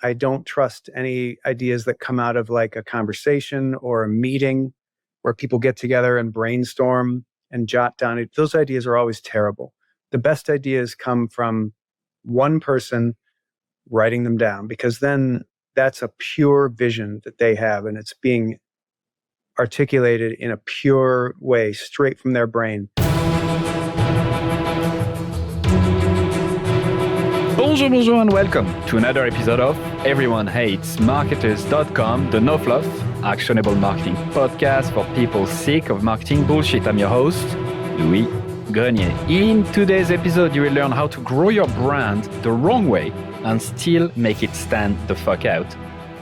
I don't trust any ideas that come out of like a conversation or a meeting where people get together and brainstorm and jot down. Those ideas are always terrible. The best ideas come from one person writing them down, because then that's a pure vision that they have and it's being articulated in a pure way, straight from their brain. Bonjour and welcome to another episode of Everyone Hates Marketers.com, the no fluff, actionable marketing podcast for people sick of marketing bullshit. I'm your host, Louis Grenier. In today's episode, you will learn how to grow your brand the wrong way and still make it stand the fuck out,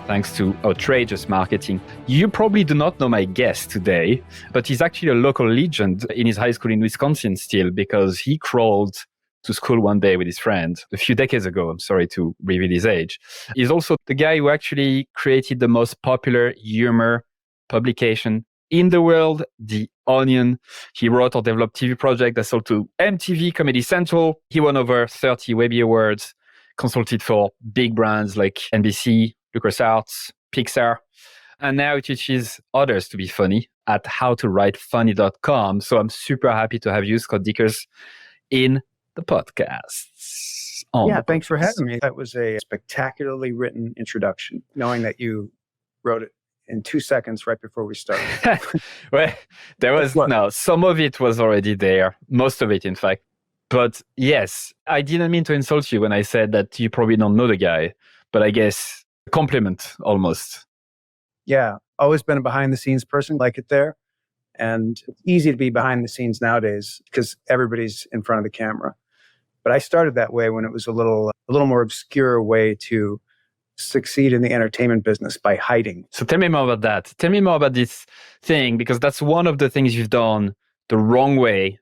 thanks to outrageous marketing. You probably do not know my guest today, but he's actually a local legend in his high school in Wisconsin still, because he crawled to school one day with his friend a few decades ago. I'm sorry to reveal his age. He's also the guy who actually created the most popular humor publication in the world, The Onion. He wrote or developed TV project that sold to MTV, Comedy Central. He won over 30 Webby Awards, consulted for big brands like NBC, LucasArts, Pixar. And now he teaches others to be funny at howtowritefunny.com. So I'm super happy to have you, Scott Dikkers, in the podcasts. Thanks for having me. That was a spectacularly written introduction, knowing that you wrote it in 2 seconds right before we started. Well, there was, some of it was already there, most of it, in fact. But yes, I didn't mean to insult you when I said that you probably don't know the guy, but I guess a compliment almost. Yeah, always been a behind the scenes person, like it there. And it's easy to be behind the scenes nowadays because everybody's in front of the camera. But I started that way when it was a little more obscure way to succeed in the entertainment business, by hiding. So tell me more about that. Tell me more about this thing, because that's one of the things you've done the wrong way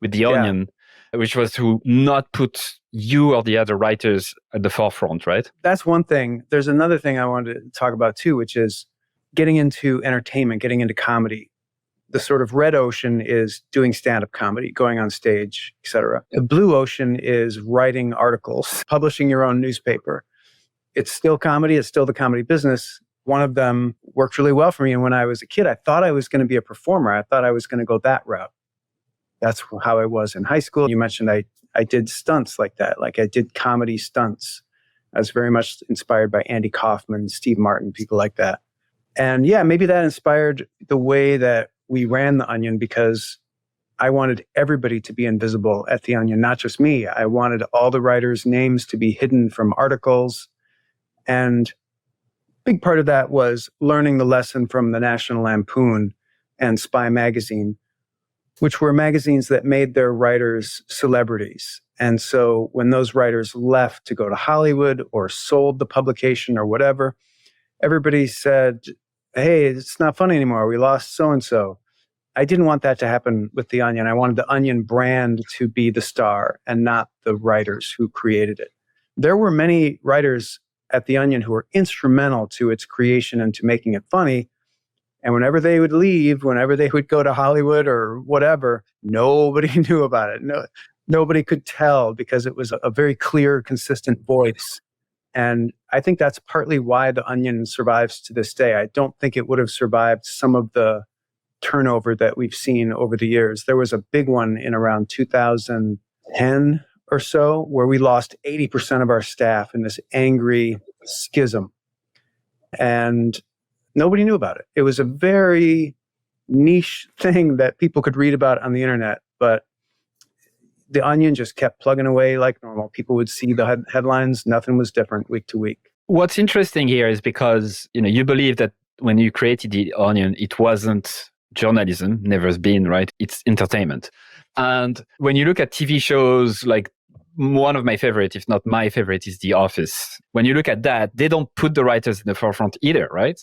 with The Onion, which was to not put you or the other writers at the forefront, right? That's one thing. There's another thing I wanted to talk about too, which is getting into entertainment, getting into comedy. The sort of red ocean is doing stand-up comedy, going on stage, etc. The blue ocean is writing articles, publishing your own newspaper. It's still comedy. It's still the comedy business. One of them worked really well for me. And when I was a kid, I thought I was going to be a performer. I thought I was going to go that route. That's how I was in high school. You mentioned I did stunts like that. Like I did comedy stunts. I was very much inspired by Andy Kaufman, Steve Martin, people like that. And yeah, maybe that inspired the way that we ran The Onion, because I wanted everybody to be invisible at The Onion, not just me. I wanted all the writers' names to be hidden from articles. And a big part of that was learning the lesson from the National Lampoon and Spy Magazine, which were magazines that made their writers celebrities. And so when those writers left to go to Hollywood or sold the publication or whatever, everybody said, hey, it's not funny anymore. We lost so-and-so. I didn't want that to happen with The Onion. I wanted the Onion brand to be the star and not the writers who created it. There were many writers at The Onion who were instrumental to its creation and to making it funny. And whenever they would leave, whenever they would go to Hollywood or whatever, nobody knew about it. Nobody could tell, because it was a very clear, consistent voice. And I think that's partly why The Onion survives to this day. I don't think it would have survived some of the turnover that we've seen over the years. There was a big one in around 2010 or so where we lost 80% of our staff in this angry schism. And nobody knew about it. It was a very niche thing that people could read about on the internet, but The Onion just kept plugging away like normal. People would see the headlines. Nothing was different week to week. What's interesting here is because, you believe that when you created The Onion, it wasn't journalism, never has been, right? It's entertainment. And when you look at TV shows, like one of my favorite, if not my favorite, is The Office. When you look at that, they don't put the writers in the forefront either, right?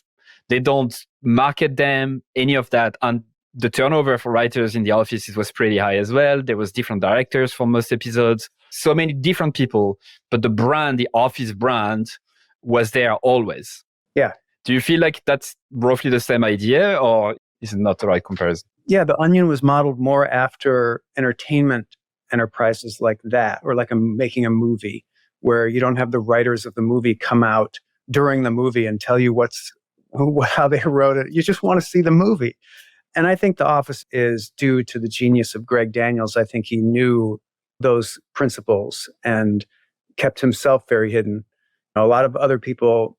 They don't market them, any of that. And the turnover for writers in The Office was pretty high as well. There was different directors for most episodes. So many different people, but the brand, the Office brand, was there always. Yeah. Do you feel like that's roughly the same idea, or is it not the right comparison? Yeah, The Onion was modeled more after entertainment enterprises like that, or like making a movie where you don't have the writers of the movie come out during the movie and tell you how they wrote it. You just want to see the movie. And I think The Office is due to the genius of Greg Daniels. I think he knew those principles and kept himself very hidden. A lot of other people,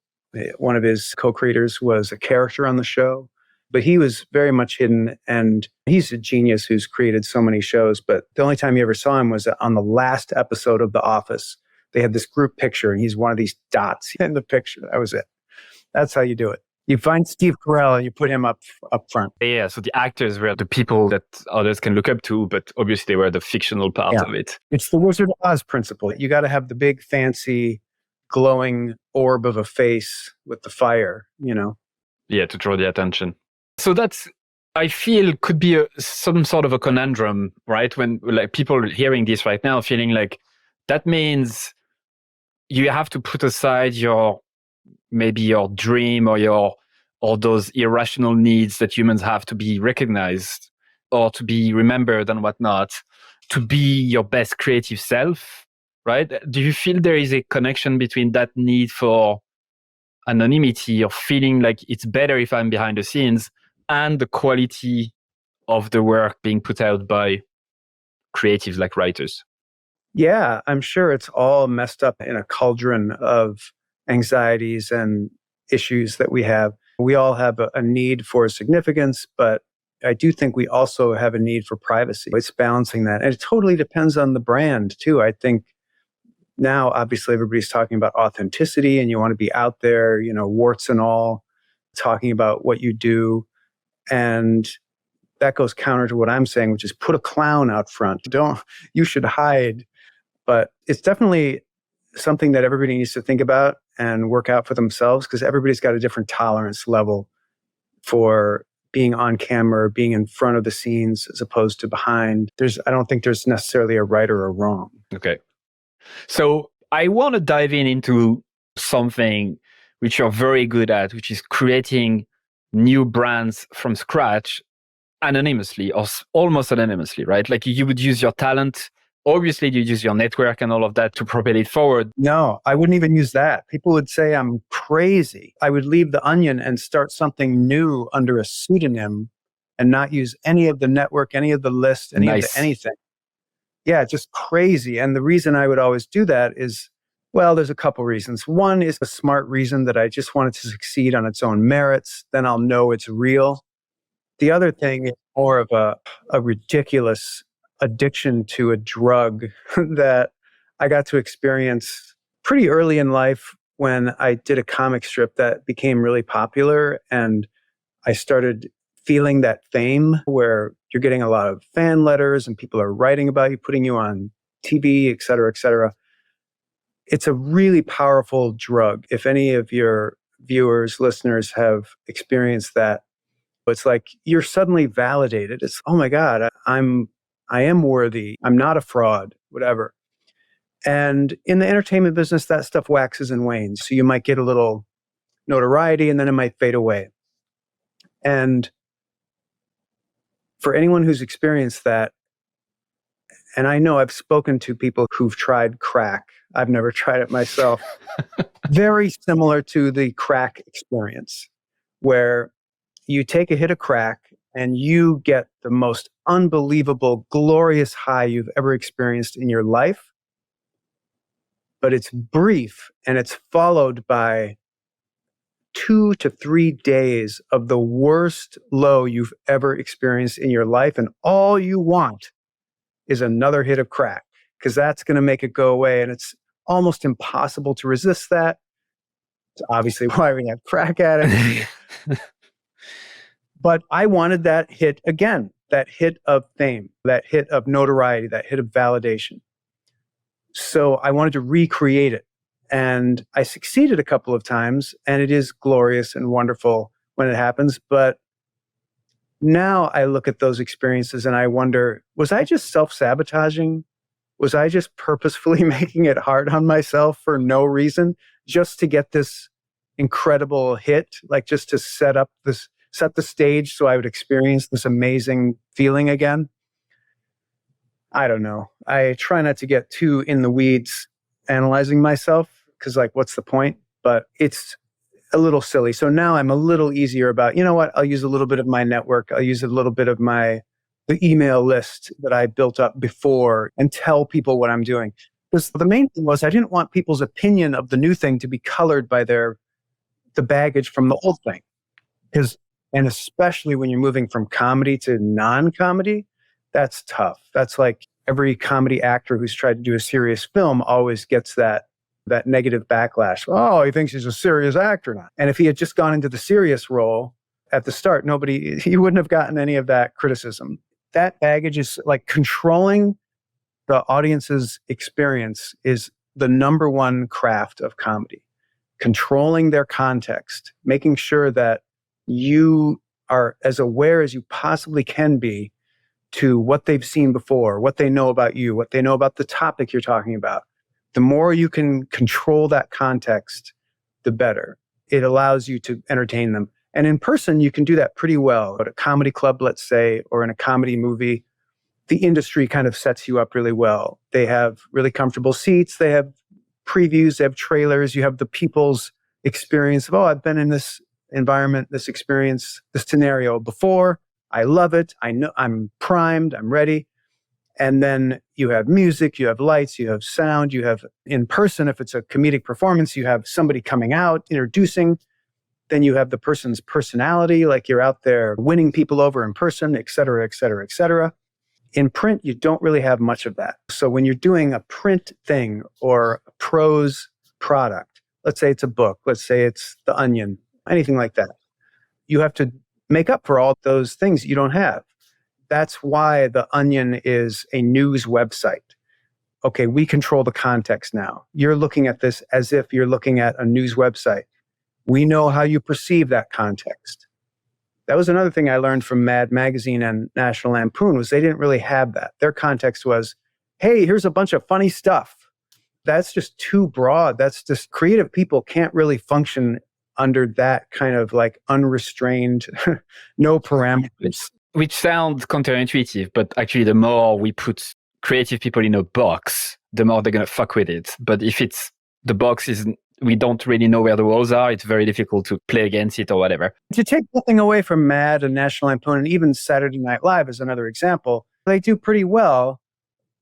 one of his co-creators was a character on the show, but he was very much hidden. And he's a genius who's created so many shows. But the only time you ever saw him was on the last episode of The Office. They had this group picture and he's one of these dots in the picture. That was it. That's how you do it. You find Steve Carell and you put him up front. Yeah, so the actors were the people that others can look up to, but obviously they were the fictional part of it. It's the Wizard of Oz principle. You got to have the big, fancy, glowing orb of a face with the fire, Yeah, to draw the attention. So that's, I feel, could be some sort of a conundrum, right? When like people hearing this right now feeling like that means you have to put aside maybe your dream or those irrational needs that humans have to be recognized or to be remembered and whatnot, to be your best creative self, right? Do you feel there is a connection between that need for anonymity or feeling like it's better if I'm behind the scenes and the quality of the work being put out by creatives like writers? Yeah, I'm sure it's all messed up in a cauldron of anxieties and issues that we have. We all have a need for significance, but I do think we also have a need for privacy. It's balancing that. And it totally depends on the brand too. I think now, obviously, everybody's talking about authenticity and you want to be out there, warts and all, talking about what you do. And that goes counter to what I'm saying, which is put a clown out front. You should hide. But it's definitely something that everybody needs to think about and work out for themselves, because everybody's got a different tolerance level for being on camera, being in front of the scenes as opposed to behind. I don't think there's necessarily a right or a wrong. Okay. So I want to dive into something which you're very good at, which is creating new brands from scratch anonymously or almost anonymously, right? Like you would use your talent. Obviously, you use your network and all of that to propel it forward. No, I wouldn't even use that. People would say I'm crazy. I would leave the Onion and start something new under a pseudonym and not use any of the network, any of the list, any of the anything. Yeah, just crazy. And the reason I would always do that is, well, there's a couple reasons. One is a smart reason that I just want it to succeed on its own merits. Then I'll know it's real. The other thing is more of a ridiculous addiction to a drug that I got to experience pretty early in life when I did a comic strip that became really popular. And I started feeling that fame where you're getting a lot of fan letters and people are writing about you, putting you on TV, et cetera, et cetera. It's a really powerful drug. If any of your viewers, listeners have experienced that, it's like you're suddenly validated. It's, oh my God, I am worthy. I'm not a fraud, whatever. And in the entertainment business, that stuff waxes and wanes. So you might get a little notoriety and then it might fade away. And for anyone who's experienced that, and I know I've spoken to people who've tried crack. I've never tried it myself. Very similar to the crack experience, where you take a hit of crack and you get the most unbelievable, glorious high you've ever experienced in your life. But it's brief and it's followed by 2 to 3 days of the worst low you've ever experienced in your life. And all you want is another hit of crack, because that's going to make it go away. And it's almost impossible to resist that. It's obviously why we have crack addicts. But I wanted that hit again, that hit of fame, that hit of notoriety, that hit of validation. So I wanted to recreate it. And I succeeded a couple of times, and it is glorious and wonderful when it happens. But now I look at those experiences and I wonder, was I just self-sabotaging? Was I just purposefully making it hard on myself for no reason, just to get this incredible hit, like just to set the stage so I would experience this amazing feeling again? I don't know. I try not to get too in the weeds analyzing myself, because like, what's the point? But it's a little silly. So now I'm a little easier about, you know what, I'll use a little bit of my network. I'll use a little bit of the email list that I built up before and tell people what I'm doing. Because the main thing was I didn't want people's opinion of the new thing to be colored by the baggage from the old thing. And especially when you're moving from comedy to non-comedy, that's tough. That's like every comedy actor who's tried to do a serious film always gets that negative backlash. Oh, he thinks he's a serious actor now. And if he had just gone into the serious role at the start, he wouldn't have gotten any of that criticism. That baggage is like controlling the audience's experience is the number one craft of comedy. Controlling their context, making sure that you are as aware as you possibly can be to what they've seen before, what they know about you, what they know about the topic you're talking about. The more you can control that context, the better. It allows you to entertain them. And in person, you can do that pretty well. At a comedy club, let's say, or in a comedy movie, the industry kind of sets you up really well. They have really comfortable seats. They have previews. They have trailers. You have the people's experience of, oh, I've been in this environment, this experience, this scenario before. I love it. I know I'm primed. I'm ready. And then you have music, you have lights, you have sound, you have in person, if it's a comedic performance, you have somebody coming out, introducing. Then you have the person's personality, like you're out there winning people over in person, et cetera, et cetera, et cetera. In print, you don't really have much of that. So when you're doing a print thing or a prose product, let's say it's a book, let's say it's The Onion, anything like that, you have to make up for all those things you don't have. That's why The Onion is a news website. Okay, we control the context now. You're looking at this as if you're looking at a news website. We know how you perceive that context. That was another thing I learned from Mad Magazine and National Lampoon was they didn't really have that. Their context was, hey, here's a bunch of funny stuff. That's just too broad. That's just creative people can't really function under that kind of like unrestrained, no parameters. Which sounds counterintuitive, but actually the more we put creative people in a box, the more they're going to fuck with it. But if the box isn't, we don't really know where the walls are, it's very difficult to play against it or whatever. To take nothing away from Mad and National Lampoon and even Saturday Night Live as another example, they do pretty well,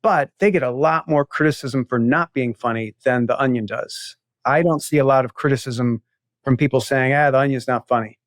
but they get a lot more criticism for not being funny than The Onion does. I don't see a lot of criticism from people saying, The Onion's not funny.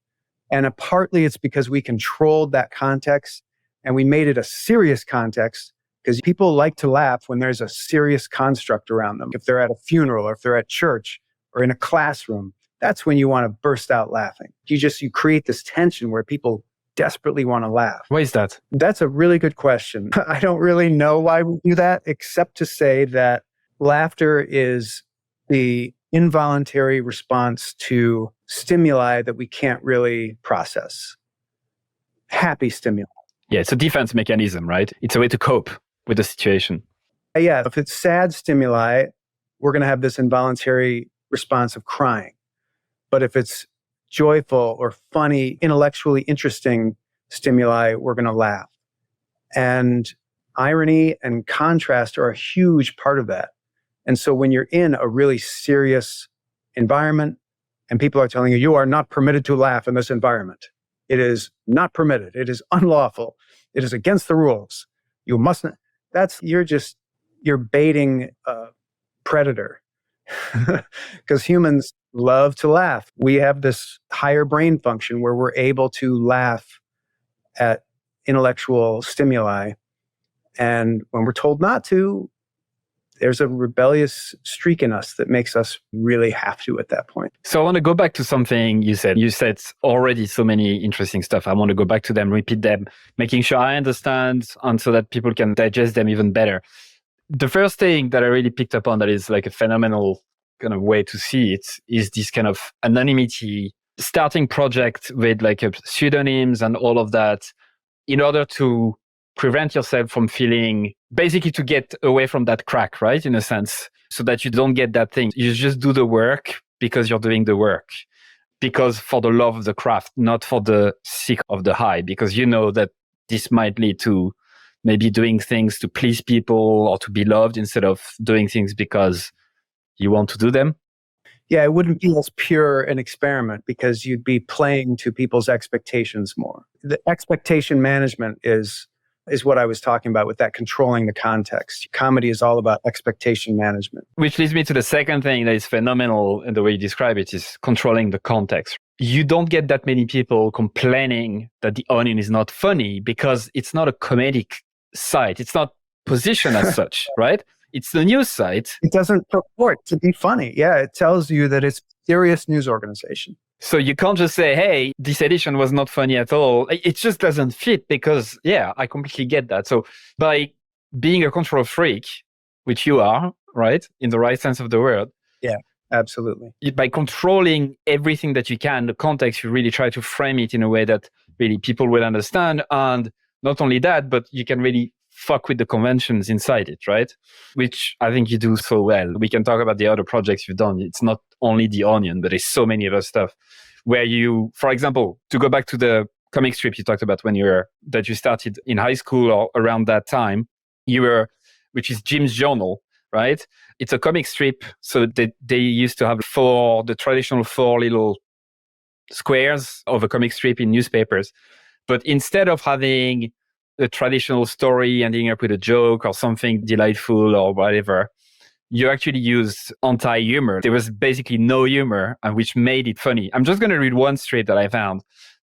And partly it's because we controlled that context and we made it a serious context because people like to laugh when there's a serious construct around them. If they're at a funeral or if they're at church or in a classroom, that's when you want to burst out laughing. You create this tension where people desperately want to laugh. Why is that? That's a really good question. I don't really know why we do that, except to say that laughter is the involuntary response to stimuli that we can't really process. Happy stimuli. Yeah, it's a defense mechanism, right? It's a way to cope with the situation. Yeah, if it's sad stimuli, we're going to have this involuntary response of crying. But if it's joyful or funny, intellectually interesting stimuli, we're going to laugh. And irony and contrast are a huge part of that. And so when you're in a really serious environment and people are telling you, you are not permitted to laugh in this environment. It is not permitted. It is unlawful. It is against the rules. You mustn't. You're baiting a predator because humans love to laugh. We have this higher brain function where we're able to laugh at intellectual stimuli. And when we're told not to, there's a rebellious streak in us that makes us really have to at that point. So I want to go back to something you said. You said already so many interesting stuff. I want to go back to them, repeat them, making sure I understand and so that people can digest them even better. The first thing that I really picked up on that is like a phenomenal kind of way to see it is this kind of anonymity, starting project with like pseudonyms and all of that in order to prevent yourself from feeling, basically to get away from that crack, right? In a sense, so that you don't get that thing. You just do the work because you're doing the work, because for the love of the craft, not for the sake of the high, because you know that this might lead to maybe doing things to please people or to be loved instead of doing things because you want to do them. Yeah, it wouldn't be as pure an experiment because you'd be playing to people's expectations more. The expectation management is what I was talking about with that controlling the context. Comedy is all about expectation management. Which leads me to the second thing that is phenomenal in the way you describe it is controlling the context. You don't get that many people complaining that The Onion is not funny because it's not a comedic site. It's not positioned as such, right? It's the news site. It doesn't purport to be funny. Yeah, it tells you that it's a serious news organization. So you can't just say, hey, this edition was not funny at all. It just doesn't fit because, yeah, I completely get that. So by being a control freak, which you are, right, in the right sense of the word. Yeah, absolutely. By controlling everything that you can, the context, you really try to frame it in a way that really people will understand. And not only that, but you can really fuck with the conventions inside it, right? Which I think you do so well. We can talk about the other projects you've done. It's not only The Onion, but there's so many other stuff where you, for example, to go back to the comic strip you talked about that you started in high school or around that time, which is Jim's Journal, right? It's a comic strip. So they used to have the traditional 4 little squares of a comic strip in newspapers. But instead of having a traditional story ending up with a joke or something delightful or whatever, you actually used anti-humor. There was basically no humor, and which made it funny. I'm just going to read one strip that I found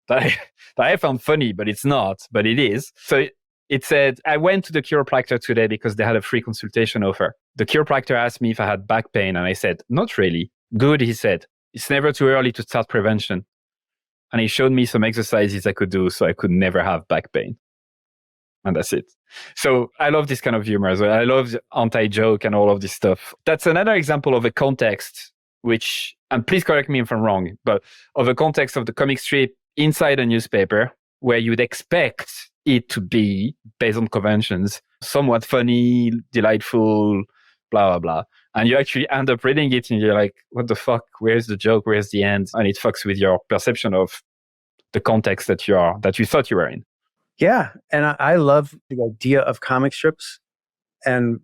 that I found funny, but it's not, but it is. So it said, I went to the chiropractor today because they had a free consultation offer. The chiropractor asked me if I had back pain, and I said, not really. Good, he said. It's never too early to start prevention. And he showed me some exercises I could do so I could never have back pain. And that's it. So I love this kind of humor as well. I love anti-joke and all of this stuff. That's another example of a context which, and please correct me if I'm wrong, but of a context of the comic strip inside a newspaper where you'd expect it to be, based on conventions, somewhat funny, delightful, blah, blah, blah. And you actually end up reading it and you're like, what the fuck? Where's the joke? Where's the end? And it fucks with your perception of the context that you thought you were in. Yeah. And I love the idea of comic strips. And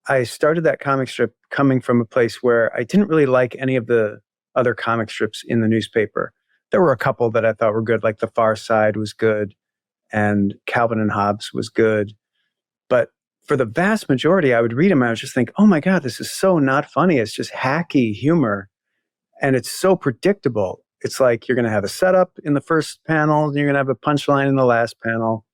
I started that comic strip coming from a place where I didn't really like any of the other comic strips in the newspaper. There were a couple that I thought were good, like The Far Side was good and Calvin and Hobbes was good. But for the vast majority, I would read them and I would just think, oh my God, this is so not funny. It's just hacky humor. And it's so predictable. It's like you're going to have a setup in the first panel, and you're going to have a punchline in the last panel.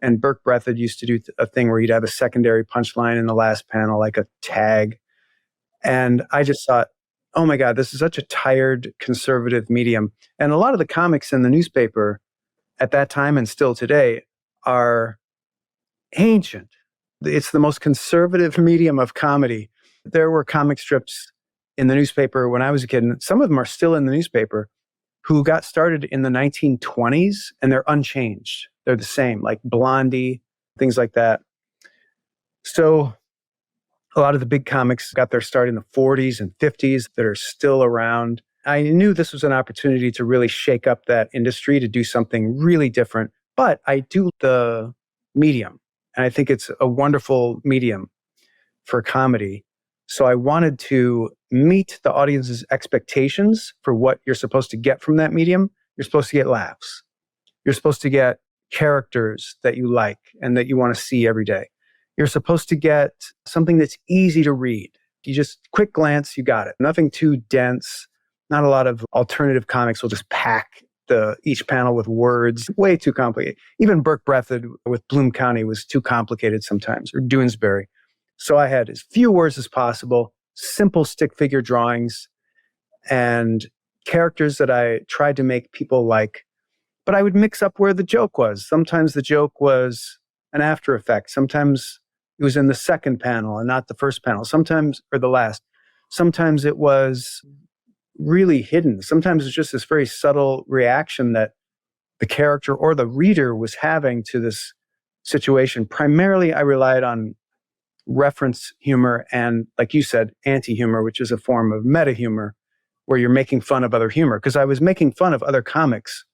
And Burke Breathed used to do a thing where he'd have a secondary punchline in the last panel, like a tag. And I just thought, oh my God, this is such a tired, conservative medium. And a lot of the comics in the newspaper at that time and still today are ancient. It's the most conservative medium of comedy. There were comic strips in the newspaper when I was a kid, and some of them are still in the newspaper, who got started in the 1920s, and they're unchanged. They're the same, like Blondie, things like that. So a lot of the big comics got their start in the 40s and 50s that are still around. I knew this was an opportunity to really shake up that industry, to do something really different. But I do the medium, and I think it's a wonderful medium for comedy. So I wanted to meet the audience's expectations for what you're supposed to get from that medium. You're supposed to get laughs. You're supposed to get characters that you like and that you want to see every day. You're supposed to get something that's easy to read. You just quick glance, you got it. Nothing too dense. Not a lot of alternative comics will just pack each panel with words. Way too complicated. Even Burke Breathed with Bloom County was too complicated sometimes, or Doonesbury. So I had as few words as possible, simple stick figure drawings, and characters that I tried to make people like. But I would mix up where the joke was. Sometimes the joke was an after effect. Sometimes it was in the second panel and not the first panel. Sometimes, or the last. Sometimes it was really hidden. Sometimes it's just this very subtle reaction that the character or the reader was having to this situation. Primarily, I relied on reference humor and, like you said, anti-humor, which is a form of meta-humor where you're making fun of other humor. Because I was making fun of other comics.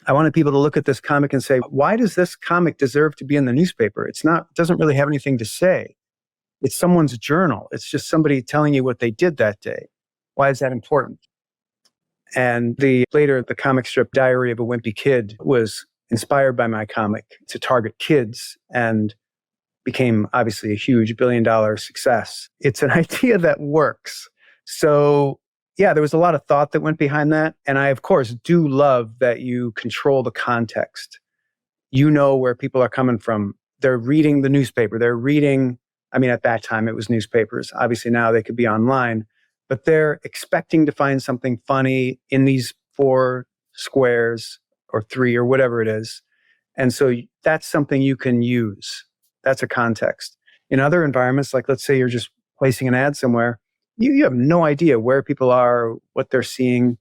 I wanted people to look at this comic and say, why does this comic deserve to be in the newspaper? It doesn't really have anything to say. It's someone's journal. It's just somebody telling you what they did that day. Why is that important? And later, the comic strip Diary of a Wimpy Kid was inspired by my comic to target kids and became obviously a huge billion-dollar success. It's an idea that works. So yeah, there was a lot of thought that went behind that. And I, of course, do love that you control the context. You know where people are coming from. They're reading the newspaper. At that time, it was newspapers. Obviously, now they could be online. But they're expecting to find something funny in these 4 squares or 3 or whatever it is. And so that's something you can use. That's a context. In other environments, like let's say you're just placing an ad somewhere, you have no idea where people are, what they're seeing.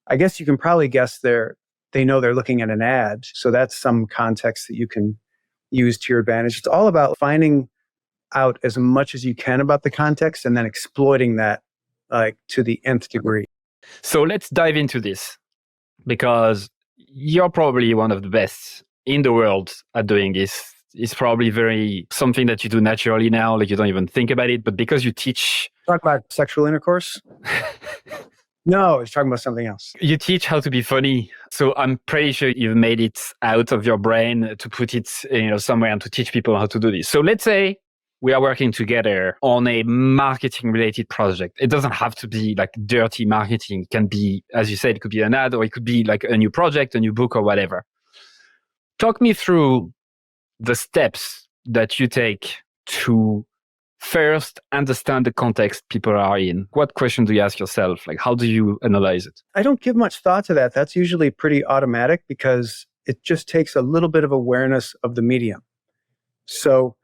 I guess you can probably guess they know they're looking at an ad. So that's some context that you can use to your advantage. It's all about finding out as much as you can about the context and then exploiting that to the nth degree. So let's dive into this, because you're probably one of the best in the world at doing this. It's probably something that you do naturally now, like you don't even think about it, but because you teach... Talk about sexual intercourse? No, I was talking about something else. You teach how to be funny. So I'm pretty sure you've made it out of your brain to put it somewhere and to teach people how to do this. So let's say we are working together on a marketing related project. It doesn't have to be like dirty marketing. It can be, as you said, it could be an ad, or it could be like a new project, a new book, or whatever. Talk me through the steps that you take to first understand the context people are in. What question do you ask yourself? Like, how do you analyze it? I don't give much thought to that. That's usually pretty automatic because it just takes a little bit of awareness of the medium. So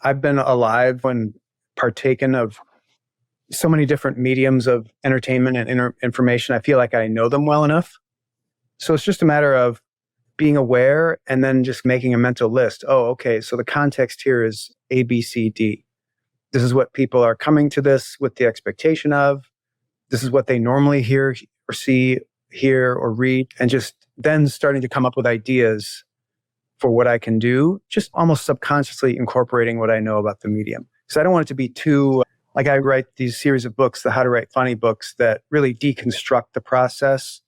I've been alive and partaken of so many different mediums of entertainment and information. I feel like I know them well enough. So it's just a matter of being aware and then just making a mental list. Oh, okay, so the context here is A, B, C, D. This is what people are coming to this with the expectation of. This is what they normally hear or see, hear or read, and just then starting to come up with ideas for what I can do, just almost subconsciously incorporating what I know about the medium. Because I don't want it to be too, like I write these series of books, the How to Write Funny books, that really deconstruct the process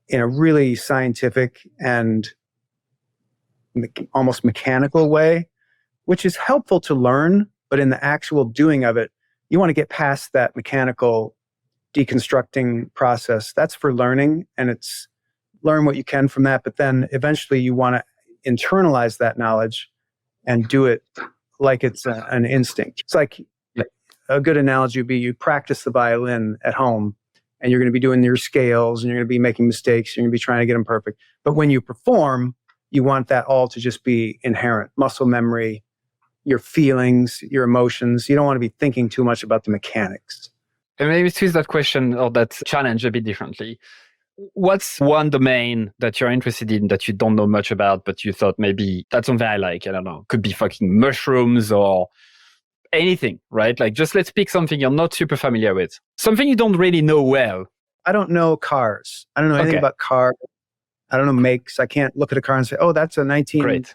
in a really scientific and almost mechanical way, which is helpful to learn, but in the actual doing of it, you want to get past that mechanical deconstructing process. That's for learning, and it's learn what you can from that, but then eventually you want to internalize that knowledge and do it like it's an instinct. It's like a good analogy would be you practice the violin at home and you're going to be doing your scales and you're going to be making mistakes. You're going to be trying to get them perfect. But when you perform, you want that all to just be inherent. Muscle memory, your feelings, your emotions. You don't want to be thinking too much about the mechanics. And maybe twist that question or that challenge a bit differently. What's one domain that you're interested in that you don't know much about, but you thought maybe that's something I like? I don't know. Could be fucking mushrooms or anything, right? Like, just let's pick something you're not super familiar with. Something you don't really know well. I don't know cars. I don't know anything about cars. I don't know makes. I can't look at a car and say, oh, that's a 19, Great.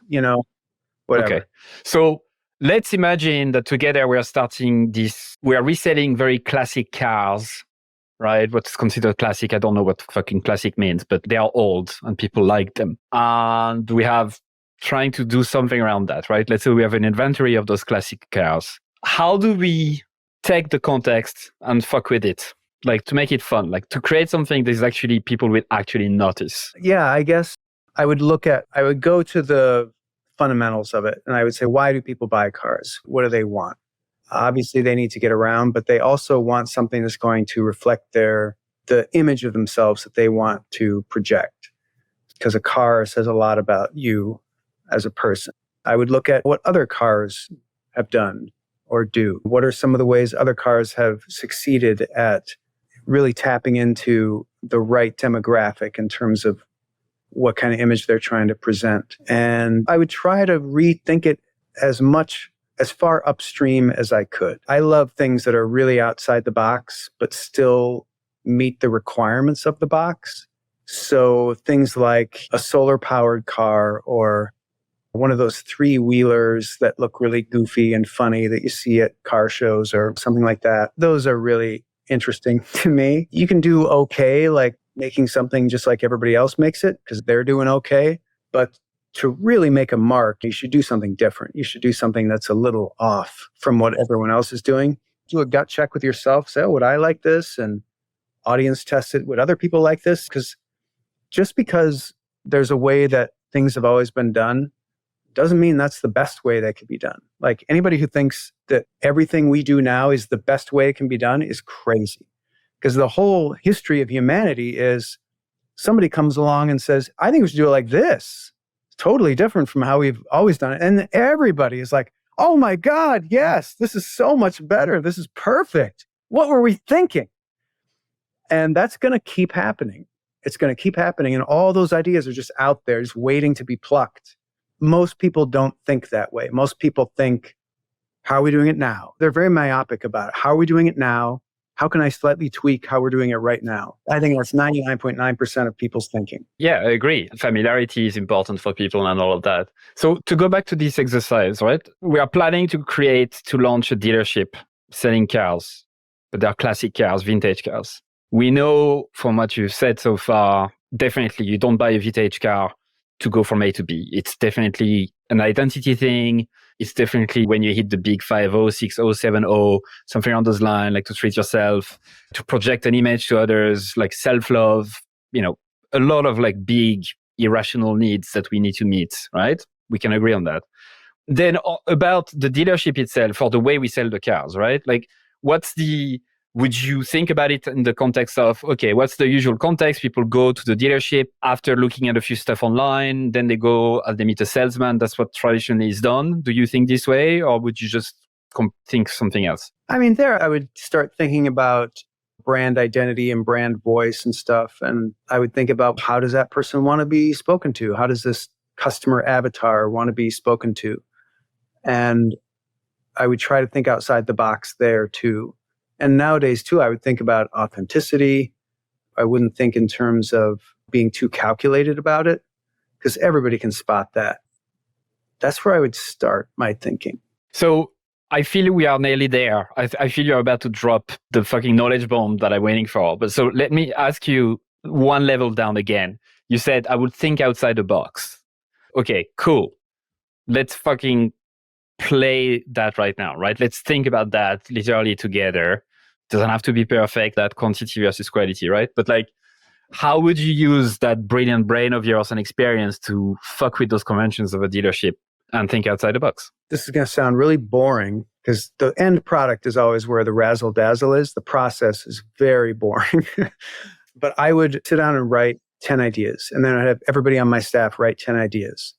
Whatever. Okay. So let's imagine that together we are reselling very classic cars, right? What's considered classic, I don't know what fucking classic means, but they are old and people like them. And we have trying to do something around that, right? Let's say we have an inventory of those classic cars. How do we take the context and fuck with it? Like, to make it fun, like to create something that actually people will actually notice. Yeah, I guess I would go to the fundamentals of it and I would say, why do people buy cars? What do they want? Obviously, they need to get around, but they also want something that's going to reflect the image of themselves that they want to project. Because a car says a lot about you as a person. I would look at what other cars have done or do. What are some of the ways other cars have succeeded at really tapping into the right demographic in terms of what kind of image they're trying to present? And I would try to rethink it as far upstream as I could. I love things that are really outside the box, but still meet the requirements of the box. So things like a solar-powered car or one of those three-wheelers that look really goofy and funny that you see at car shows or something like that. Those are really interesting to me. You can do okay, like making something just like everybody else makes it because they're doing okay. But to really make a mark, you should do something different. You should do something that's a little off from what everyone else is doing. Do a gut check with yourself. Say, oh, would I like this? And audience test it. Would other people like this? Because just because there's a way that things have always been done doesn't mean that's the best way that could be done. Like anybody who thinks that everything we do now is the best way it can be done is crazy. Because the whole history of humanity is somebody comes along and says, I think we should do it like this. It's totally different from how we've always done it. And everybody is like, oh my God, yes, this is so much better. This is perfect. What were we thinking? And that's going to keep happening. It's going to keep happening. And all those ideas are just out there, just waiting to be plucked. Most people don't think that way. Most people think, how are we doing it now? They're very myopic about it. How are we doing it now? How can I slightly tweak how we're doing it right now? I think that's 99.9% of people's thinking. Yeah, I agree. Familiarity is important for people and all of that. So to go back to this exercise, right? We are planning to launch a dealership selling cars, but they're classic cars, vintage cars. We know from what you've said so far, definitely you don't buy a vintage car to go from A to B. It's definitely an identity thing. It's definitely when you hit the big 5-0, 6-0, 7-0, something on those lines, like to treat yourself, to project an image to others, like self-love, a lot of like big irrational needs that we need to meet, right? We can agree on that. Then about the dealership itself or the way we sell the cars, right? Like would you think about it in the context of, okay, what's the usual context? People go to the dealership after looking at a few stuff online, then they go and they meet a salesman. That's what traditionally is done. Do you think this way, or would you just think something else? I mean, I would start thinking about brand identity and brand voice and stuff. And I would think about, how does that person want to be spoken to? How does this customer avatar want to be spoken to? And I would try to think outside the box there too. And nowadays, too, I would think about authenticity. I wouldn't think in terms of being too calculated about it, because everybody can spot that. That's where I would start my thinking. So I feel we are nearly there. I feel you're about to drop the fucking knowledge bomb that I'm waiting for. But so let me ask you one level down again. You said I would think outside the box. Okay, cool. Let's fucking play that right now, right? Let's think about that literally together. Doesn't have to be perfect, that quantity versus quality, right? But like, how would you use that brilliant brain of yours and experience to fuck with those conventions of a dealership and think outside the box? This is going to sound really boring because the end product is always where the razzle dazzle is. The process is very boring. But I would sit down and write 10 ideas. And then I'd have everybody on my staff write 10 ideas.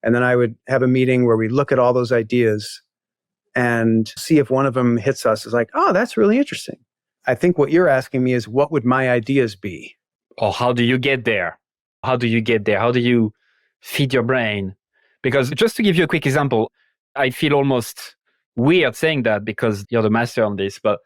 And then I would have a meeting where we look at all those ideas and see if one of them hits us. It's like, oh, that's really interesting. I think what you're asking me is, what would my ideas be? Or how do you get there? How do you get there? How do you feed your brain? Because just to give you a quick example, I feel almost weird saying that because you're the master on this, but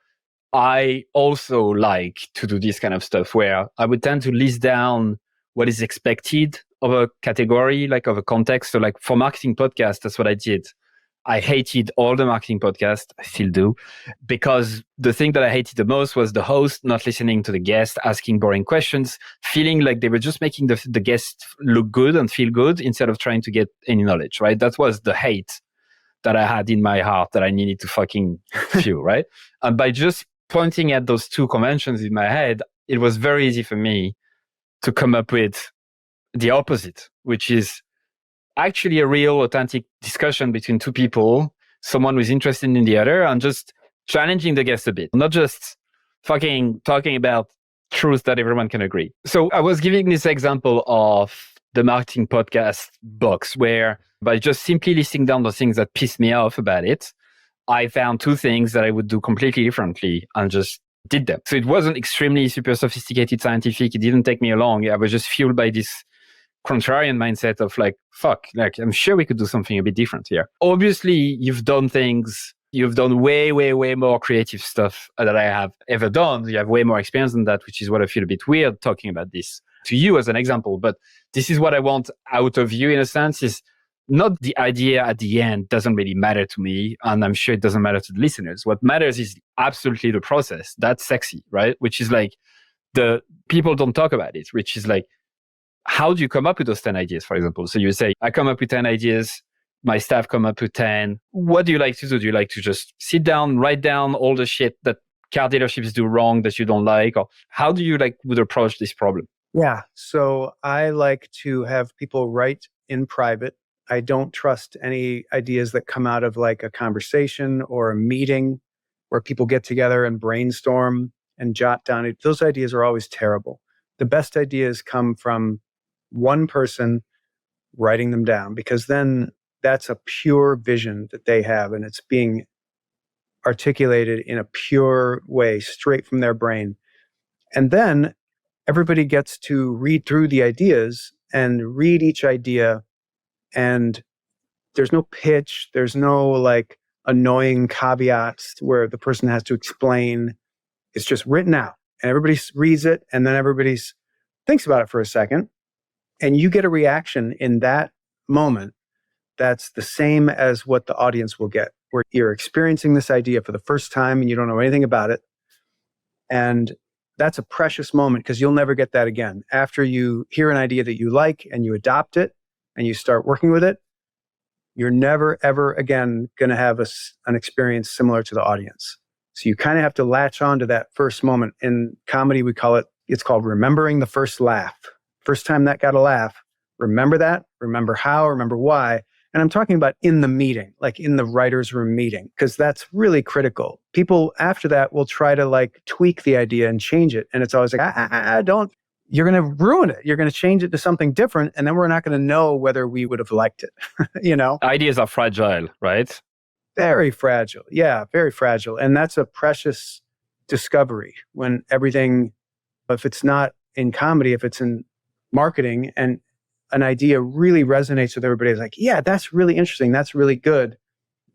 I also like to do this kind of stuff where I would tend to list down what is expected of a category, like of a context. So like for marketing podcasts, that's what I did. I hated all the marketing podcasts. I still do. Because the thing that I hated the most was the host not listening to the guest, asking boring questions, feeling like they were just making the guest look good and feel good instead of trying to get any knowledge, right? That was the hate that I had in my heart that I needed to fucking feel, right? And by just pointing at those two conventions in my head, it was very easy for me to come up with the opposite, which is actually a real authentic discussion between two people, someone who's interested in the other, and just challenging the guest a bit, not just fucking talking about truth that everyone can agree. So I was giving this example of the marketing podcast box where by just simply listing down the things that pissed me off about it, I found two things that I would do completely differently and just did them. So it wasn't extremely super sophisticated scientific. It didn't take me long. I was just fueled by this contrarian mindset of like, fuck, like I'm sure we could do something a bit different here. Obviously, you've done way, way, way more creative stuff that I have ever done. You have way more experience than that, which is what I feel a bit weird talking about this to you as an example. But this is what I want out of you in a sense is not the idea at the end doesn't really matter to me. And I'm sure it doesn't matter to the listeners. What matters is absolutely the process. That's sexy, right? Which is like the people don't talk about it, which is like, how do you come up with those 10 ideas, for example? So you say, I come up with 10 ideas. My staff come up with 10. What do you like to do? Do you like to just sit down, write down all the shit that car dealerships do wrong that you don't like? Or how do you would approach this problem? Yeah. So I like to have people write in private. I don't trust any ideas that come out of like a conversation or a meeting where people get together and brainstorm and jot down. Those ideas are always terrible. The best ideas come from one person writing them down, because then that's a pure vision that they have and it's being articulated in a pure way, straight from their brain. And then everybody gets to read through the ideas and read each idea. And there's no pitch. There's no like annoying caveats where the person has to explain. It's just written out and everybody reads it. And then everybody thinks about it for a second. And you get a reaction in that moment that's the same as what the audience will get, where you're experiencing this idea for the first time and you don't know anything about it. And that's a precious moment because you'll never get that again. After you hear an idea that you like and you adopt it and you start working with it, you're never, ever again going to have an experience similar to the audience. So you kind of have to latch on to that first moment. In comedy, it's called remembering the first laugh. First time that got a laugh, remember that, remember how, remember why. And I'm talking about in the meeting, like in the writer's room meeting, because that's really critical. People after that will try to like tweak the idea and change it. And it's always like, don't, you're going to ruin it. You're going to change it to something different. And then we're not going to know whether we would have liked it, you know? Ideas are fragile, right? Very fragile. Yeah, very fragile. And that's a precious discovery when everything, if it's not in comedy, if it's in marketing and an idea really resonates with everybody, it's like, yeah, that's really interesting. That's really good.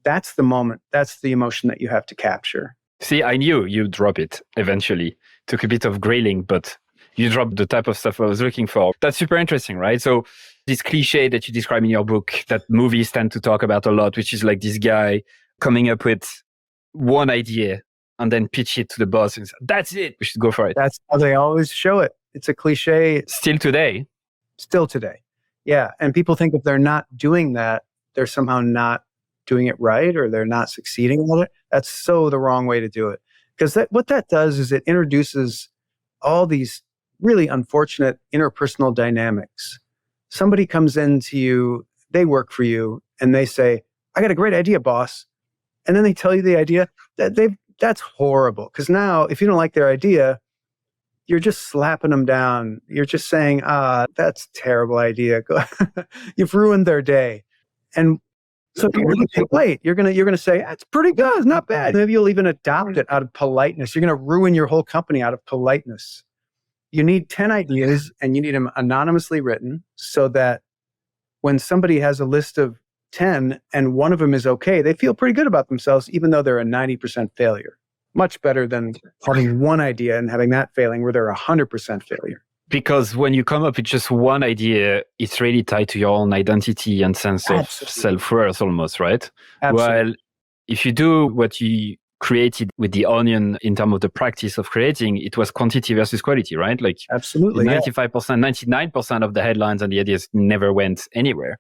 That's the moment. That's the emotion that you have to capture. See, I knew you'd drop it eventually. Took a bit of grilling, but you dropped the type of stuff I was looking for. That's super interesting, right? So this cliche that you describe in your book that movies tend to talk about a lot, which is like this guy coming up with one idea and then pitch it to the boss and say, that's it. We should go for it. That's how they always show it. It's a cliche. Still today. Still today. Yeah. And people think if they're not doing that, they're somehow not doing it right or they're not succeeding with it. That's so the wrong way to do it. Because what that does is it introduces all these really unfortunate interpersonal dynamics. Somebody comes into you, they work for you, and they say, I got a great idea, boss. And then they tell you the idea that's horrible. Because now if you don't like their idea, you're just slapping them down. You're just saying, that's a terrible idea. You've ruined their day. And so you're going to take late. You're going to say, it's pretty good. It's not bad. Maybe you'll even adopt it out of politeness. You're going to ruin your whole company out of politeness. You need 10 ideas and you need them anonymously written so that when somebody has a list of 10 and one of them is okay, they feel pretty good about themselves, even though they're a 90% failure. Much better than having one idea and having that failing where they're 100% failure. Because when you come up with just one idea, it's really tied to your own identity and sense of self-worth almost, right? Absolutely. While if you do what you created with The Onion in terms of the practice of creating, it was quantity versus quality, right? Like absolutely, 95%, 99% of the headlines and the ideas never went anywhere.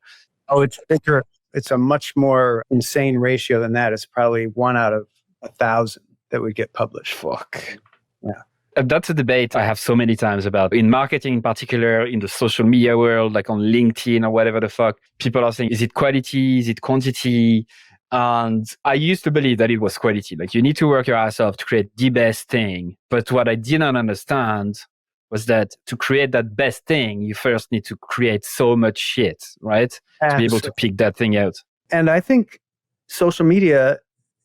Oh, it's bigger. It's a much more insane ratio than that. It's probably 1 out of 1,000 that would get published. Fuck. Yeah. That's a debate I have so many times about in marketing in particular, in the social media world, like on LinkedIn or whatever the fuck. People are saying, is it quality? Is it quantity? And I used to believe that it was quality. Like you need to work your ass off to create the best thing. But what I didn't understand was that to create that best thing, you first need to create so much shit, right? To be able to pick that thing out. And I think social media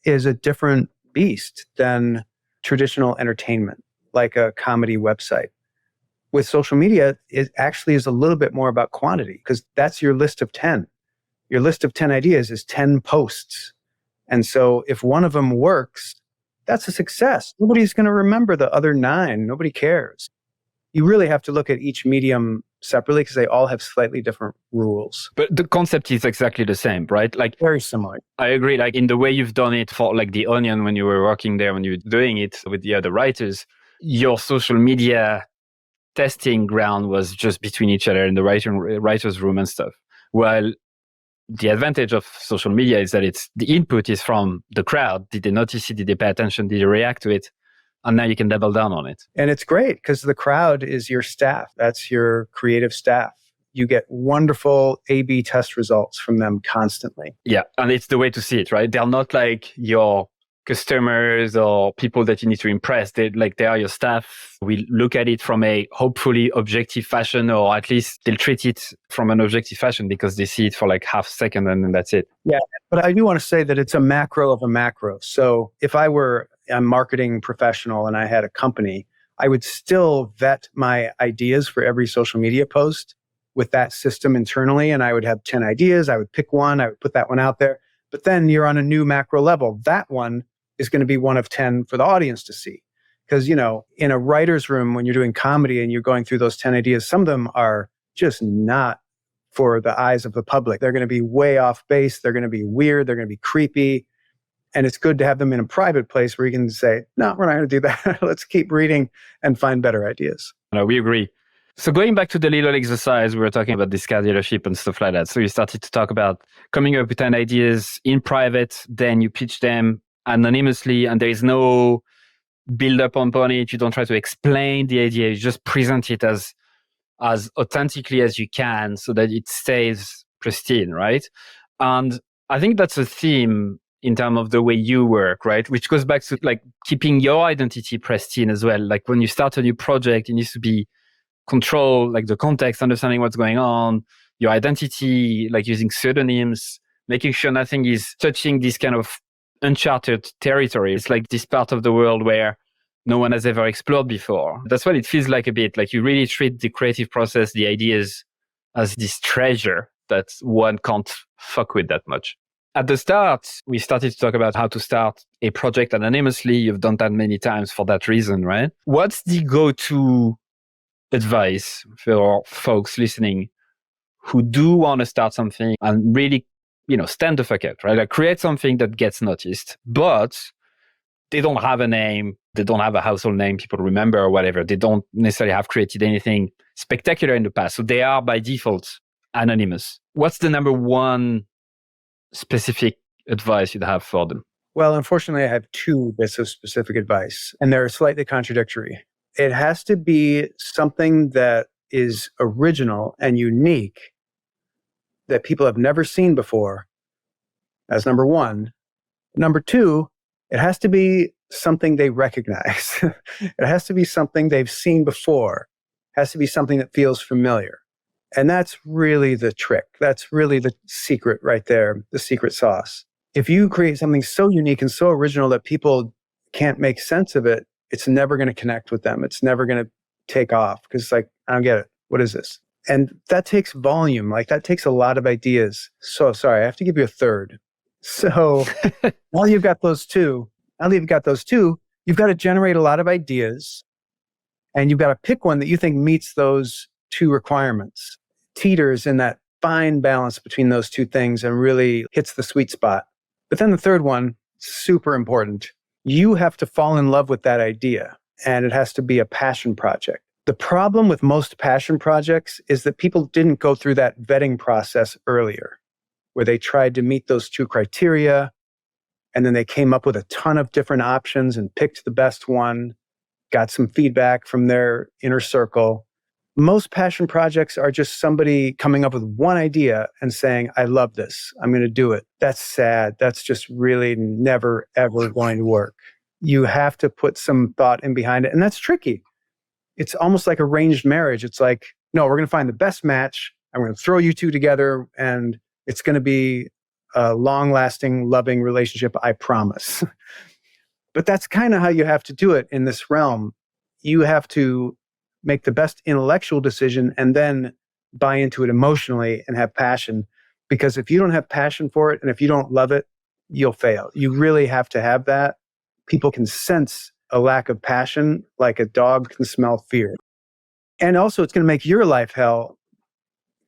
is a different beast than traditional entertainment, like a comedy website. With social media, it actually is a little bit more about quantity because that's your list of 10. Your list of 10 ideas is 10 posts. And so if one of them works, that's a success. Nobody's going to remember the other 9. Nobody cares. You really have to look at each medium separately because they all have slightly different rules. But the concept is exactly the same, right? Like, Very similar. I agree. Like in the way you've done it for like The Onion when you were working there, when you were doing it with the other writers, your social media testing ground was just between each other in the writer's room and stuff. While the advantage of social media is that the input is from the crowd. Did they notice it? Did they pay attention? Did they react to it? And now you can double down on it. And it's great because the crowd is your staff. That's your creative staff. You get wonderful A/B test results from them constantly. Yeah. And it's the way to see it, right? They're not like your customers or people that you need to impress. They are your staff. We look at it from a hopefully objective fashion, or at least they'll treat it from an objective fashion because they see it for like half a second and then that's it. Yeah. But I do want to say that it's a macro of a macro. So if I were a marketing professional and I had a company, I would still vet my ideas for every social media post with that system internally. And I would have 10 ideas. I would pick one. I would put that one out there. But then you're on a new macro level. That one is going to be one of 10 for the audience to see. Because, in a writer's room, when you're doing comedy and you're going through those 10 ideas, some of them are just not for the eyes of the public. They're going to be way off base. They're going to be weird. They're going to be creepy. And it's good to have them in a private place where you can say, no, we're not going to do that. Let's keep reading and find better ideas. No, we agree. So going back to the little exercise, we were talking about discard dealership and stuff like that. So you started to talk about coming up with 10 ideas in private, then you pitch them anonymously, and there is no build up on it. You don't try to explain the idea. You just present it as authentically as you can so that it stays pristine, right? And I think that's a theme in terms of the way you work, right? Which goes back to like keeping your identity pristine as well. Like when you start a new project, it needs to be control, like the context, understanding what's going on, your identity, like using pseudonyms, making sure nothing is touching this kind of uncharted territory. It's like this part of the world where no one has ever explored before. That's what it feels like a bit. Like you really treat the creative process, the ideas, as this treasure that one can't fuck with that much. At the start, we started to talk about how to start a project anonymously. You've done that many times for that reason, right? What's the go-to advice for folks listening who do want to start something and really, stand the fuck out, right? Like create something that gets noticed, but they don't have a name. They don't have a household name people remember or whatever. They don't necessarily have created anything spectacular in the past. So they are by default anonymous. What's the number one specific advice you'd have for them? Well, unfortunately, I have two bits of specific advice, and they're slightly contradictory. It has to be something that is original and unique that people have never seen before. That's number one. Number two, it has to be something they recognize. It has to be something they've seen before. It has to be something that feels familiar. And that's really the trick. That's really the secret right there, the secret sauce. If you create something so unique and so original that people can't make sense of it, it's never going to connect with them. It's never going to take off because it's like, I don't get it. What is this? And that takes volume. Like that takes a lot of ideas. So sorry, I have to give you a third. So while you've got those two, you've got to generate a lot of ideas and you've got to pick one that you think meets those two requirements, teeters in that fine balance between those two things and really hits the sweet spot. But then the third one, super important. You have to fall in love with that idea and it has to be a passion project. The problem with most passion projects is that people didn't go through that vetting process earlier, where they tried to meet those two criteria and then they came up with a ton of different options and picked the best one, got some feedback from their inner circle. Most passion projects are just somebody coming up with one idea and saying, I love this. I'm going to do it. That's sad. That's just really never, ever going to work. You have to put some thought in behind it. And that's tricky. It's almost like arranged marriage. It's like, no, we're going to find the best match. I'm going to throw you two together and it's going to be a long-lasting, loving relationship, I promise. But that's kind of how you have to do it in this realm. You have to make the best intellectual decision and then buy into it emotionally and have passion. Because if you don't have passion for it and if you don't love it, you'll fail. You really have to have that. People can sense a lack of passion like a dog can smell fear. And also it's going to make your life hell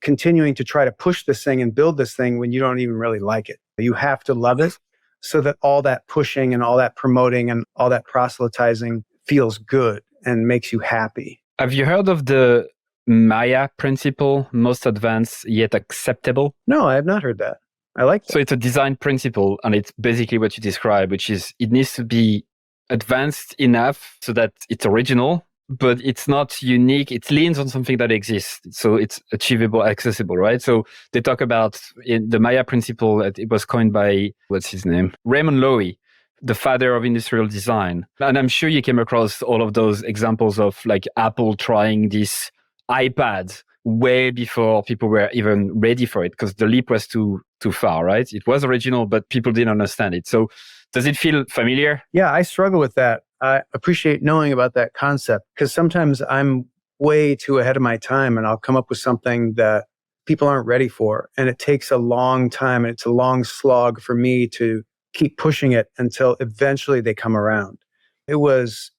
continuing to try to push this thing and build this thing when you don't even really like it. You have to love it so that all that pushing and all that promoting and all that proselytizing feels good and makes you happy. Have you heard of the Maya principle, most advanced yet acceptable? No, I have not heard that. I like that. So it's a design principle, and it's basically what you describe, which is it needs to be advanced enough so that it's original, but it's not unique. It leans on something that exists. So it's achievable, accessible, right? So they talk about in the Maya principle, it was coined by, what's his name? Raymond Loewy, the father of industrial design. And I'm sure you came across all of those examples of like Apple trying this iPad way before people were even ready for it, because the leap was too far, right? It was original, but people didn't understand it. So does it feel familiar? Yeah, I struggle with that. I appreciate knowing about that concept because sometimes I'm way too ahead of my time and I'll come up with something that people aren't ready for. And it takes a long time and it's a long slog for me to keep pushing it until eventually they come around. It was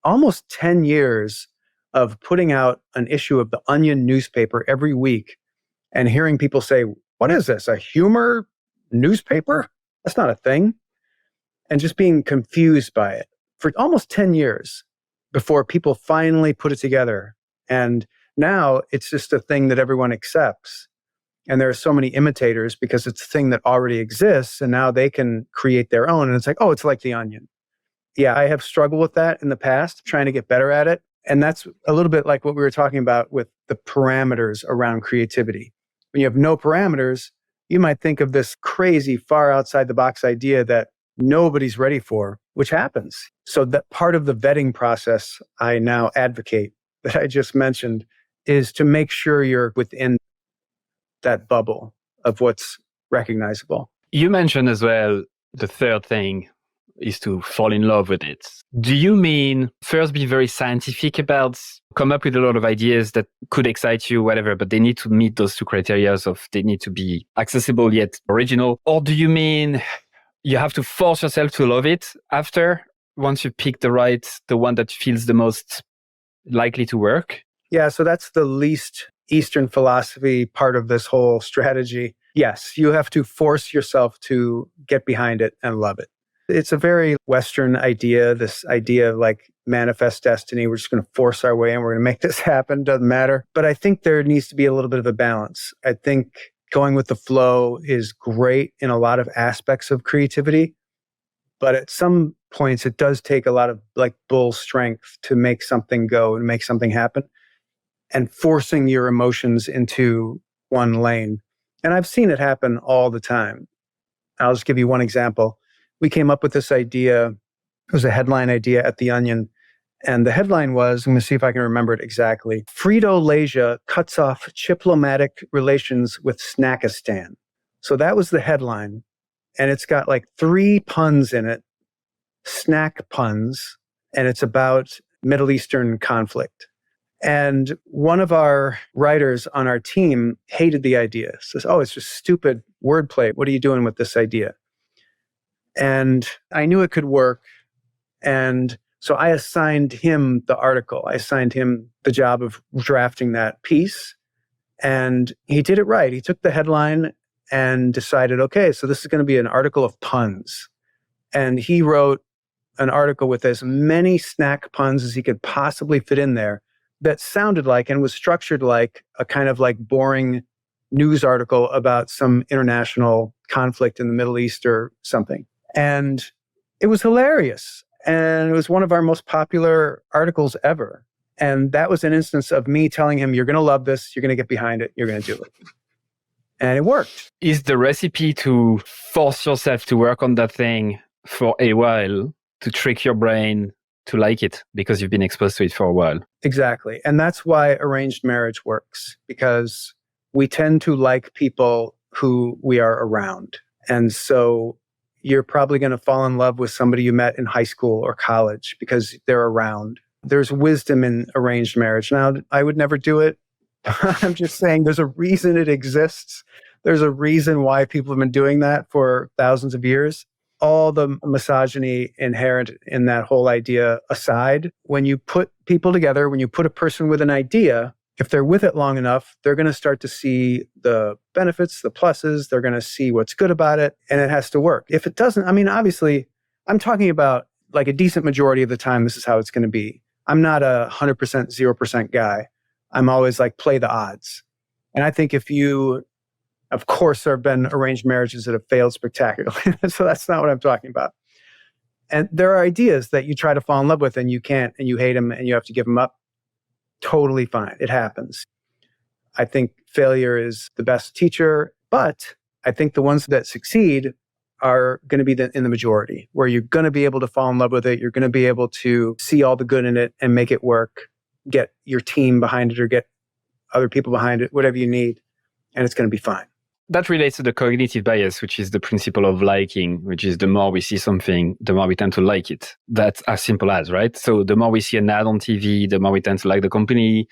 almost 10 years of putting out an issue of the Onion newspaper every week and hearing people say, "What is this, a humor newspaper? That's not a thing." And just being confused by it for almost 10 years before people finally put it together. And now it's just a thing that everyone accepts. And there are so many imitators because it's a thing that already exists. And now they can create their own. And it's like, oh, it's like the Onion. Yeah, I have struggled with that in the past, trying to get better at it. And that's a little bit like what we were talking about with the parameters around creativity. When you have no parameters, you might think of this crazy, far outside the box idea that nobody's ready for, which happens. So that part of the vetting process I now advocate that I just mentioned is to make sure you're within that bubble of what's recognizable. You mentioned as well the third thing is to fall in love with it. Do you mean first be very scientific about, come up with a lot of ideas that could excite you, whatever, but they need to meet those two criteria of they need to be accessible yet original? Or do you mean you have to force yourself to love it after, once you pick the one that feels the most likely to work? Yeah, so that's the least Eastern philosophy part of this whole strategy. Yes, you have to force yourself to get behind it and love it. It's a very Western idea, this idea of like manifest destiny. We're just going to force our way and we're going to make this happen. Doesn't matter. But I think there needs to be a little bit of a balance. I think going with the flow is great in a lot of aspects of creativity. But at some points, it does take a lot of like bull strength to make something go and make something happen and forcing your emotions into one lane. And I've seen it happen all the time. I'll just give you one example. We came up with this idea. It was a headline idea at The Onion. And the headline was, I'm going to see if I can remember it exactly. Frito-Laysia cuts off diplomatic relations with Snackistan. So that was the headline. And it's got like 3 puns in it, snack puns. And it's about Middle Eastern conflict. And one of our writers on our team hated the idea. Says, oh, it's just stupid wordplay. What are you doing with this idea? And I knew it could work. And so I assigned him the article. I assigned him the job of drafting that piece. And he did it right. He took the headline and decided, okay, so this is going to be an article of puns. And he wrote an article with as many snack puns as he could possibly fit in there that sounded like and was structured like a kind of like boring news article about some international conflict in the Middle East or something. And it was hilarious. And it was one of our most popular articles ever. And that was an instance of me telling him, you're going to love this. You're going to get behind it. You're going to do it. And it worked. Is the recipe to force yourself to work on that thing for a while, to trick your brain to like it because you've been exposed to it for a while? Exactly. And that's why arranged marriage works, because we tend to like people who we are around. And so you're probably going to fall in love with somebody you met in high school or college because they're around. There's wisdom in arranged marriage. Now, I would never do it. I'm just saying there's a reason it exists. There's a reason why people have been doing that for thousands of years. all the misogyny inherent in that whole idea aside, when you put people together, when you put a person with an idea, if they're with it long enough, they're going to start to see the benefits, the pluses, they're going to see what's good about it, and it has to work. If it doesn't, I mean, obviously, I'm talking about like a decent majority of the time, this is how it's going to be. I'm not a 100%, 0% guy. I'm always like, play the odds. And I think if you, of course, there have been arranged marriages that have failed spectacularly. So that's not what I'm talking about. And there are ideas that you try to fall in love with and you can't, and you hate them and you have to give them up. Totally fine. It happens. I think failure is the best teacher, but I think the ones that succeed are going to be in the majority, where you're going to be able to fall in love with it. You're going to be able to see all the good in it and make it work, get your team behind it or get other people behind it, whatever you need, and it's going to be fine. That relates to the cognitive bias, which is the principle of liking, which is the more we see something, the more we tend to like it. That's as simple as, right? So the more we see an ad on TV, the more we tend to like the company.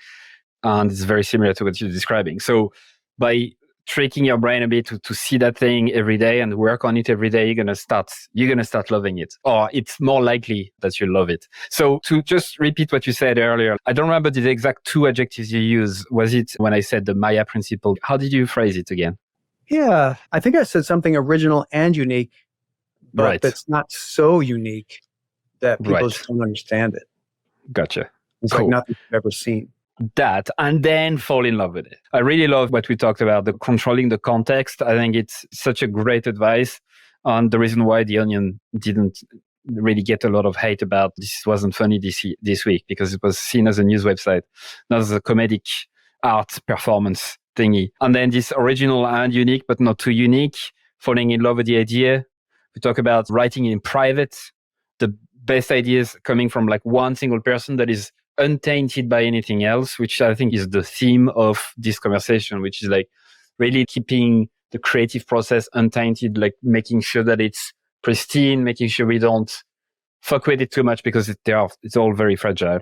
And it's very similar to what you're describing. So by tricking your brain a bit to see that thing every day and work on it every day, you're gonna start loving it, or it's more likely that you love it. So to just repeat what you said earlier, I don't remember the exact 2 adjectives you used. Was it when I said the Maya principle? How did you phrase it again? Yeah, I think I said something original and unique, but that's not so unique that people just don't understand it. Gotcha. It's like nothing you've ever seen. That, and then fall in love with it. I really love what we talked about, the controlling the context. I think it's such a great advice on the reason why The Onion didn't really get a lot of hate about this wasn't funny this week, because it was seen as a news website, not as a comedic art performance thingy. And then this original and unique, but not too unique, falling in love with the idea. We talk about writing in private, the best ideas coming from like one single person that is untainted by anything else, which I think is the theme of this conversation, which is like really keeping the creative process untainted, like making sure that it's pristine, making sure we don't fuck with it too much because it's all very fragile.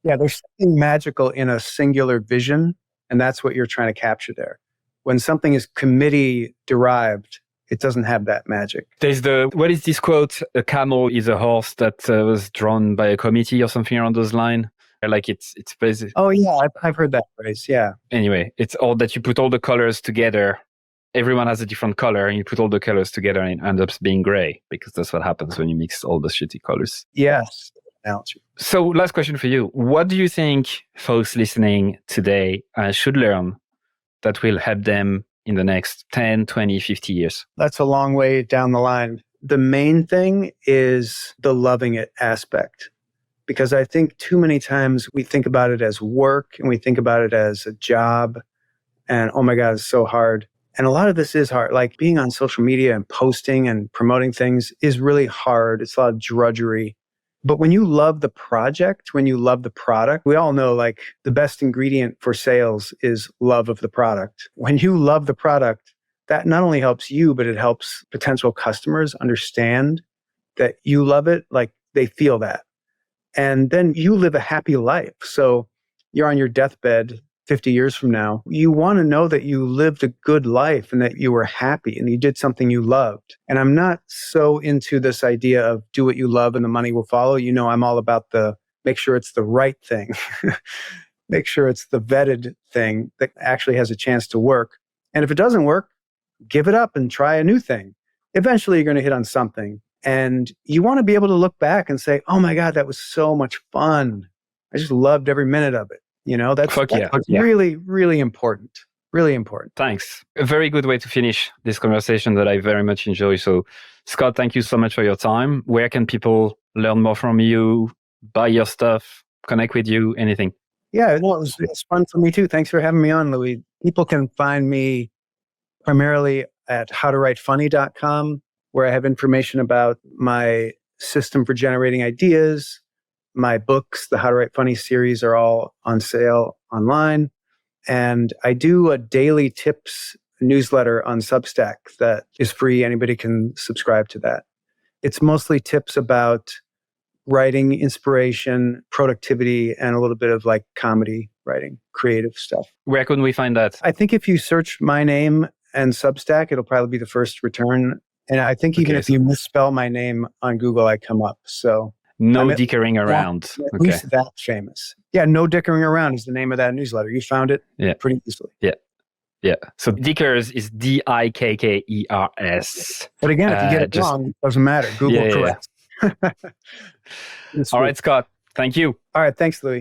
Yeah, there's something magical in a singular vision, and that's what you're trying to capture there. When something is committee derived, it doesn't have that magic. There's what is this quote? A camel is a horse that was drawn by a committee or something around those lines. Like it's basically. Oh yeah, I've heard that phrase. Yeah. Anyway, it's all that you put all the colors together. Everyone has a different color, and you put all the colors together, and it ends up being gray, because that's what happens when you mix all the shitty colors. Yes. So, last question for you: what do you think folks listening today should learn that will help them in the next 10, 20, 50 years? That's a long way down the line. The main thing is the loving it aspect. Because I think too many times we think about it as work and we think about it as a job and, oh my God, it's so hard. And a lot of this is hard. Like being on social media and posting and promoting things is really hard. It's a lot of drudgery. But when you love the project, when you love the product, we all know like the best ingredient for sales is love of the product. When you love the product, that not only helps you, but it helps potential customers understand that you love it, like they feel that. And then you live a happy life. So you're on your deathbed 50 years from now. You want to know that you lived a good life and that you were happy and you did something you loved. And I'm not so into this idea of do what you love and the money will follow. You know, I'm all about make sure it's the right thing. Make sure it's the vetted thing that actually has a chance to work. And if it doesn't work, give it up and try a new thing. Eventually, you're going to hit on something. And you want to be able to look back and say, oh my God, that was so much fun. I just loved every minute of it. You know, that's really, really important. Really important. Thanks. A very good way to finish this conversation that I very much enjoy. So, Scott, thank you so much for your time. Where can people learn more from you, buy your stuff, connect with you, anything? Yeah, well, it was fun for me too. Thanks for having me on, Louis. People can find me primarily at howtowritefunny.com, where I have information about my system for generating ideas. My books, the How to Write Funny series, are all on sale online. And I do a daily tips newsletter on Substack that is free. Anybody can subscribe to that. It's mostly tips about writing, inspiration, productivity, and a little bit of like comedy writing, creative stuff. Where can we find that? I think if you search my name and Substack, it'll probably be the first return. And I think even if you misspell my name on Google, I come up. So no dickering around. At least that famous. Yeah, No Dickering Around is the name of that newsletter. You found it pretty easily. Yeah. So Dikkers is Dikkers. But again, if you get it wrong, it doesn't matter. Google corrects. All right, Scott. Thank you. All right. Thanks, Louis.